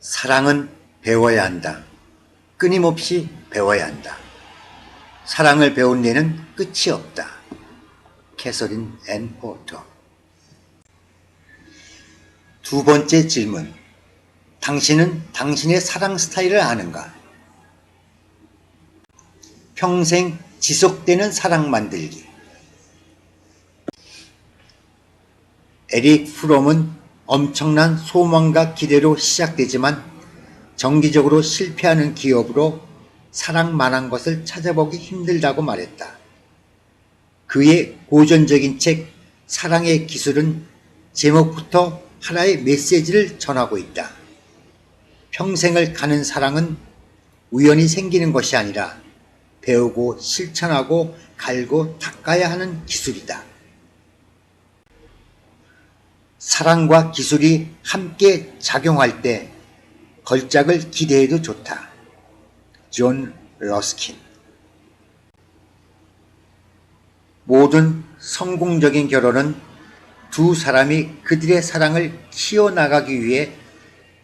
사랑은 배워야 한다. 끊임없이 배워야 한다. 사랑을 배운 데는 끝이 없다. 캐서린 앤 포터. 두 번째 질문. 당신은 당신의 사랑 스타일을 아는가? 평생 지속되는 사랑 만들기. 에릭 프롬은 엄청난 소망과 기대로 시작되지만 정기적으로 실패하는 기업으로 사랑만한 것을 찾아보기 힘들다고 말했다. 그의 고전적인 책 사랑의 기술은 제목부터 하나의 메시지를 전하고 있다. 평생을 가는 사랑은 우연히 생기는 것이 아니라 배우고 실천하고 갈고 닦아야 하는 기술이다. 사랑과 기술이 함께 작용할 때 걸작을 기대해도 좋다. 존 러스킨. 모든 성공적인 결혼은 두 사람이 그들의 사랑을 키워나가기 위해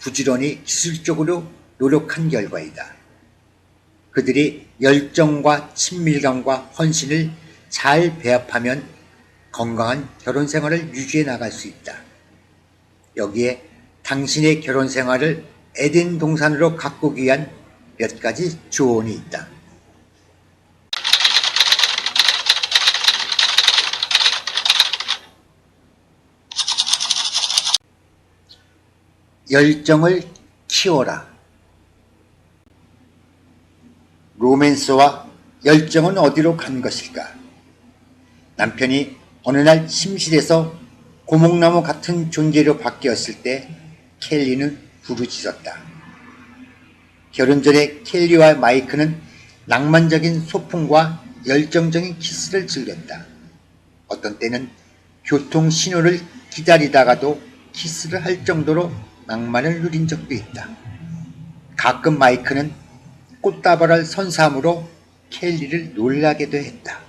부지런히 기술적으로 노력한 결과이다. 그들이 열정과 친밀감과 헌신을 잘 배합하면 건강한 결혼 생활을 유지해 나갈 수 있다. 여기에 당신의 결혼 생활을 에덴 동산으로 가꾸기 위한 몇 가지 조언이 있다. 열정을 키워라. 로맨스와 열정은 어디로 간 것일까? 남편이 어느 날 침실에서 고목나무 같은 존재로 바뀌었을 때 켈리는 부르짖었다. 결혼 전에 켈리와 마이크는 낭만적인 소풍과 열정적인 키스를 즐겼다. 어떤 때는 교통 신호를 기다리다가도 키스를 할 정도로 낭만을 누린 적도 있다. 가끔 마이크는 꽃다발을 선사함으로 켈리를 놀라게도 했다.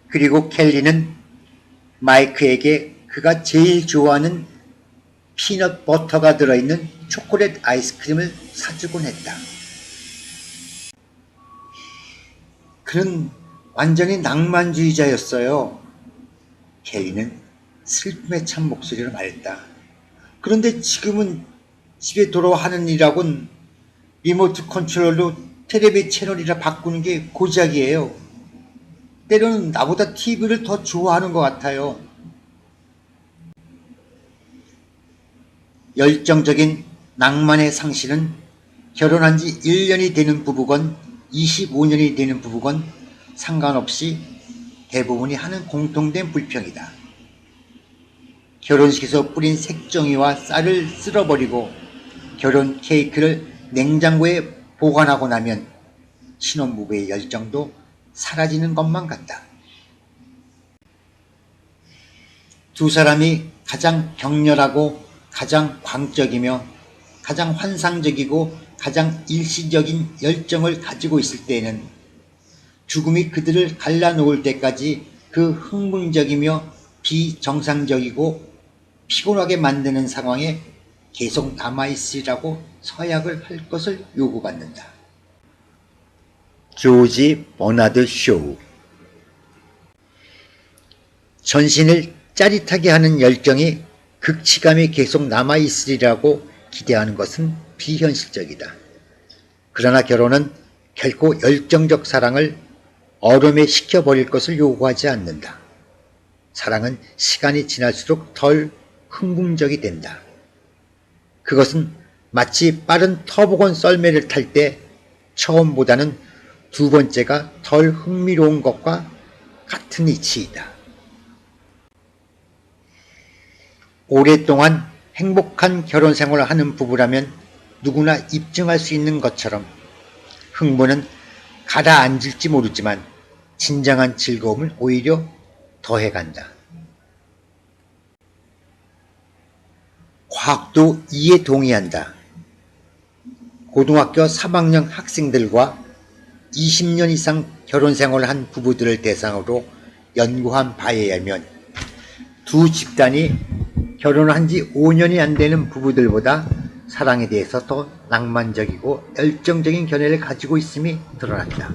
그리고 켈리는 마이크에게 그가 제일 좋아하는 피넛 버터가 들어있는 초콜릿 아이스크림을 사주곤 했다. 그는 완전히 낭만주의자였어요. 켈리는 슬픔에 찬 목소리로 말했다. 그런데 지금은 집에 돌아와 하는 일하곤 리모트 컨트롤로 텔레비 채널이라 바꾸는 게 고작이에요. 때로는 나보다 TV를 더 좋아하는 것 같아요. 열정적인 낭만의 상실은 결혼한 지 1년이 되는 부부건 25년이 되는 부부건 상관없이 대부분이 하는 공통된 불평이다. 결혼식에서 뿌린 색종이와 쌀을 쓸어버리고 결혼 케이크를 냉장고에 보관하고 나면 신혼부부의 열정도 사라지는 것만 같다. 두 사람이 가장 격렬하고 가장 광적이며 가장 환상적이고 가장 일시적인 열정을 가지고 있을 때에는 죽음이 그들을 갈라놓을 때까지 그 흥분적이며 비정상적이고 피곤하게 만드는 상황에 계속 남아있으리라고 서약을 할 것을 요구받는다. 조지 버나드 쇼. 전신을 짜릿하게 하는 열정이 극치감이 계속 남아있으리라고 기대하는 것은 비현실적이다. 그러나 결혼은 결코 열정적 사랑을 얼음에 식혀버릴 것을 요구하지 않는다. 사랑은 시간이 지날수록 덜 흥분적이 된다. 그것은 마치 빠른 터보건 썰매를 탈 때 처음보다는 두 번째가 덜 흥미로운 것과 같은 이치이다. 오랫동안 행복한 결혼 생활을 하는 부부라면 누구나 입증할 수 있는 것처럼 흥분은 가라앉을지 모르지만 진정한 즐거움을 오히려 더해간다. 과학도 이에 동의한다. 고등학교 3학년 학생들과 20년 이상 결혼 생활을 한 부부들을 대상으로 연구한 바에 의하면 두 집단이 결혼한 지 5년이 안 되는 부부들보다 사랑에 대해서 더 낭만적이고 열정적인 견해를 가지고 있음이 드러난다.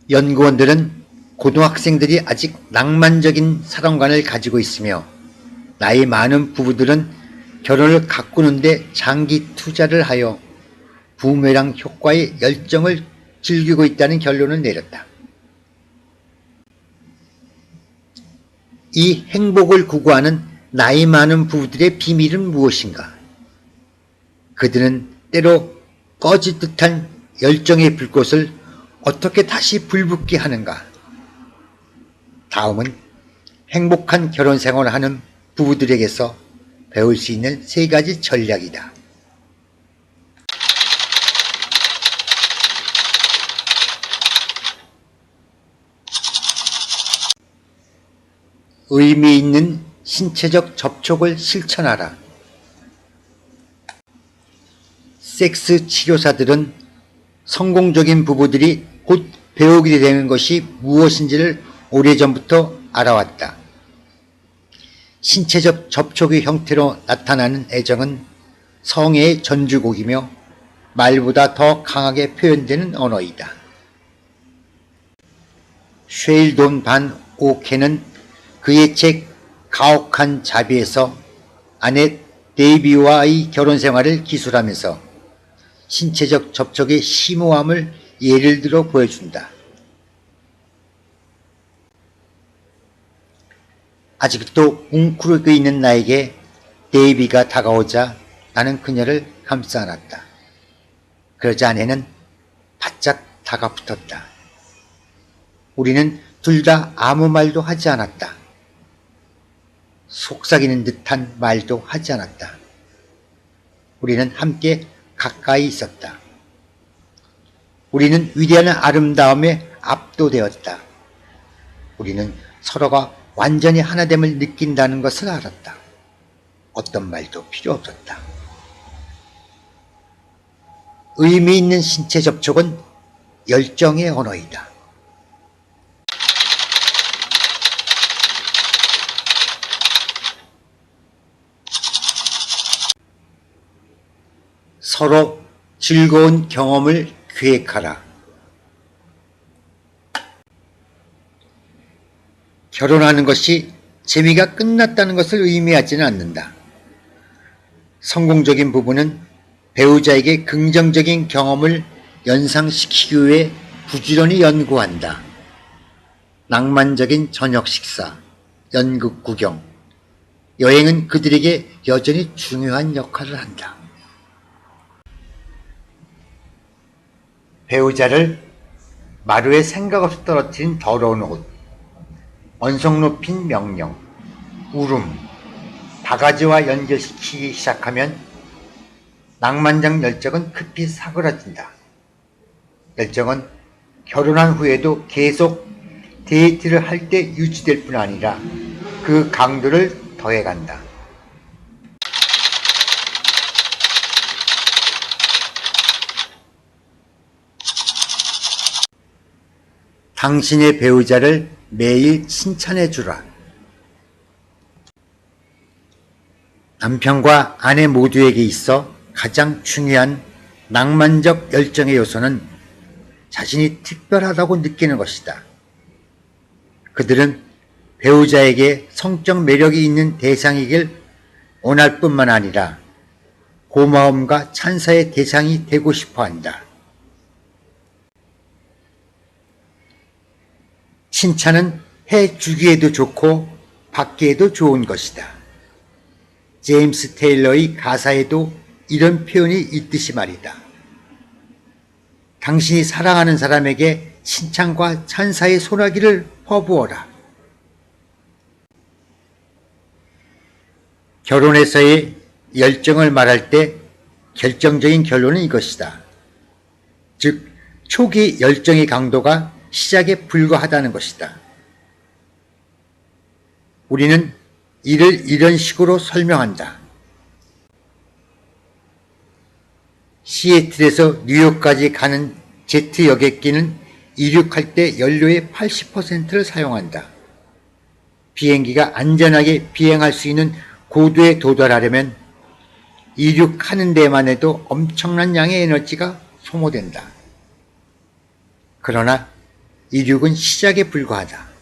연구원들은 고등학생들이 아직 낭만적인 사랑관을 가지고 있으며 나이 많은 부부들은 결혼을 가꾸는데 장기 투자를 하여 부메랑 효과의 열정을 즐기고 있다는 결론을 내렸다. 이 행복을 구가하는 나이 많은 부부들의 비밀은 무엇인가? 그들은 때로 꺼질 듯한 열정의 불꽃을 어떻게 다시 불붙게 하는가? 다음은 행복한 결혼 생활을 하는 부부들에게서 배울 수 있는 3가지 전략이다. 의미 있는 신체적 접촉을 실천하라. 섹스 치료사들은 성공적인 부부들이 곧 배우게 되는 것이 무엇인지를 오래전부터 알아왔다. 신체적 접촉의 형태로 나타나는 애정은 성애의 전주곡이며 말보다 더 강하게 표현되는 언어이다. 쉐일돈 반 오켄은 그의 책 가혹한 자비에서 아내 데이비와의 결혼 생활을 기술하면서 신체적 접촉의 심오함을 예를 들어 보여준다. 아직도 웅크리고 있는 나에게 데이비가 다가오자 나는 그녀를 감싸 안았다. 그러자 아내는 바짝 다가붙었다. 우리는 둘 다 아무 말도 하지 않았다. 속삭이는 듯한 말도 하지 않았다. 우리는 함께 가까이 있었다. 우리는 위대한 아름다움에 압도되었다. 우리는 서로가 완전히 하나됨을 느낀다는 것을 알았다. 어떤 말도 필요 없었다. 의미 있는 신체 접촉은 열정의 언어이다. 서로 즐거운 경험을 계획하라. 결혼하는 것이 재미가 끝났다는 것을 의미하지는 않는다. 성공적인 부부는 배우자에게 긍정적인 경험을 연상시키기 위해 부지런히 연구한다. 낭만적인 저녁 식사, 연극 구경, 여행은 그들에게 여전히 중요한 역할을 한다. 배우자를 마루에 생각 없이 떨어뜨린 더러운 옷, 언성 높인 명령, 울음, 바가지와 연결시키기 시작하면 낭만적 열정은 급히 사그라진다. 열정은 결혼한 후에도 계속 데이트를 할 때 유지될 뿐 아니라 그 강도를 더해간다. 당신의 배우자를 매일 칭찬해 주라. 남편과 아내 모두에게 있어 가장 중요한 낭만적 열정의 요소는 자신이 특별하다고 느끼는 것이다. 그들은 배우자에게 성적 매력이 있는 대상이길 원할 뿐만 아니라 고마움과 찬사의 대상이 되고 싶어 한다. 칭찬은 해주기에도 좋고 받기에도 좋은 것이다. 제임스 테일러의 가사에도 이런 표현이 있듯이 말이다. 당신이 사랑하는 사람에게 칭찬과 찬사의 소나기를 퍼부어라. 결혼에서의 열정을 말할 때 결정적인 결론은 이것이다. 즉, 초기 열정의 강도가 시작에 불과하다는 것이다. 우리는 이를 이런 식으로 설명한다. 시애틀에서 뉴욕까지 가는 제트 여객기는 이륙할 때 연료의 80%를 사용한다. 비행기가 안전하게 비행할 수 있는 고도에 도달하려면 이륙하는 데만 해도 엄청난 양의 에너지가 소모된다. 그러나 이륙은 시작에 불과하다.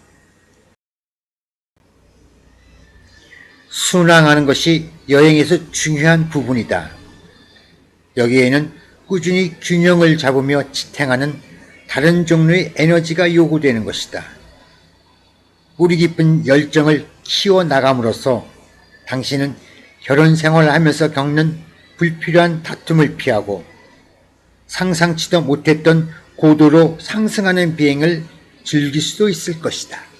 순항하는 것이 여행에서 중요한 부분이다. 여기에는 꾸준히 균형을 잡으며 지탱하는 다른 종류의 에너지가 요구되는 것이다. 뿌리 깊은 열정을 키워나감으로써 당신은 결혼 생활을 하면서 겪는 불필요한 다툼을 피하고 상상치도 못했던 고도로 상승하는 비행을 즐길 수도 있을 것이다.